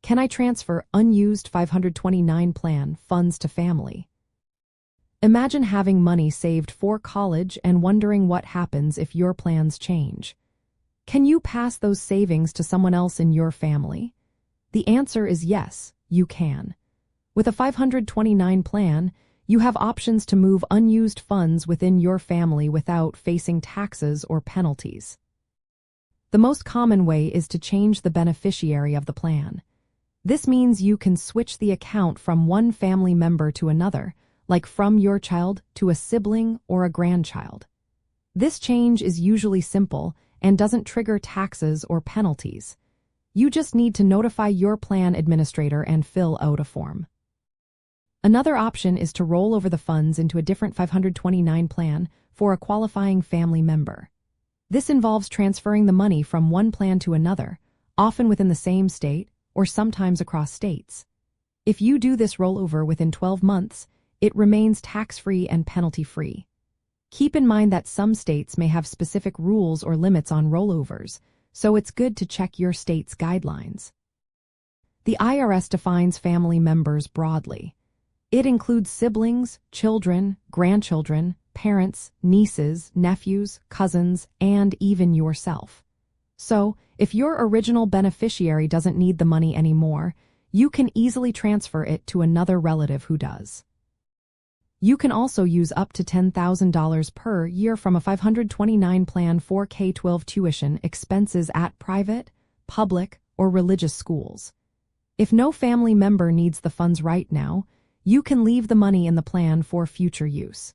Can I transfer unused 529 plan funds to family? Imagine having money saved for college and wondering what happens if your plans change. Can you pass those savings to someone else in your family? The answer is yes, you can. With a 529 plan, you have options to move unused funds within your family without facing taxes or penalties. The most common way is to change the beneficiary of the plan. This means you can switch the account from one family member to another, like from your child to a sibling or a grandchild. This change is usually simple and doesn't trigger taxes or penalties. You just need to notify your plan administrator and fill out a form. Another option is to roll over the funds into a different 529 plan for a qualifying family member. This involves transferring the money from one plan to another, often within the same state or sometimes across states. If you do this rollover within 12 months, it remains tax-free and penalty-free. Keep in mind that some states may have specific rules or limits on rollovers, so it's good to check your state's guidelines. The IRS defines family members broadly. It includes siblings, children, grandchildren, parents, nieces, nephews, cousins, and even yourself. So, if your original beneficiary doesn't need the money anymore, you can easily transfer it to another relative who does. You can also use up to $10,000 per year from a 529 plan for K-12 tuition expenses at private, public, or religious schools. If no family member needs the funds right now, you can leave the money in the plan for future use.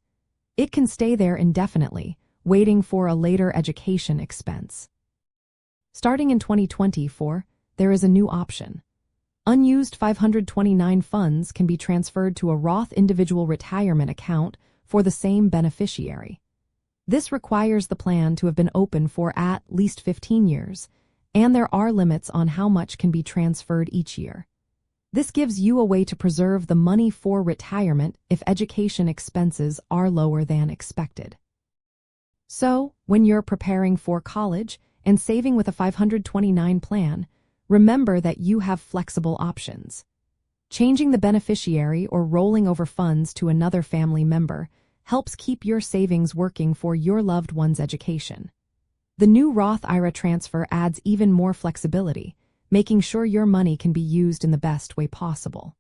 It can stay there indefinitely, waiting for a later education expense. Starting in 2024, there is a new option. Unused 529 funds can be transferred to a Roth individual retirement account for the same beneficiary. This requires the plan to have been open for at least 15 years, and there are limits on how much can be transferred each year. This gives you a way to preserve the money for retirement if education expenses are lower than expected. So, when you're preparing for college and saving with a 529 plan, remember that you have flexible options. Changing the beneficiary or rolling over funds to another family member helps keep your savings working for your loved one's education. The new Roth IRA transfer adds even more flexibility, making sure your money can be used in the best way possible.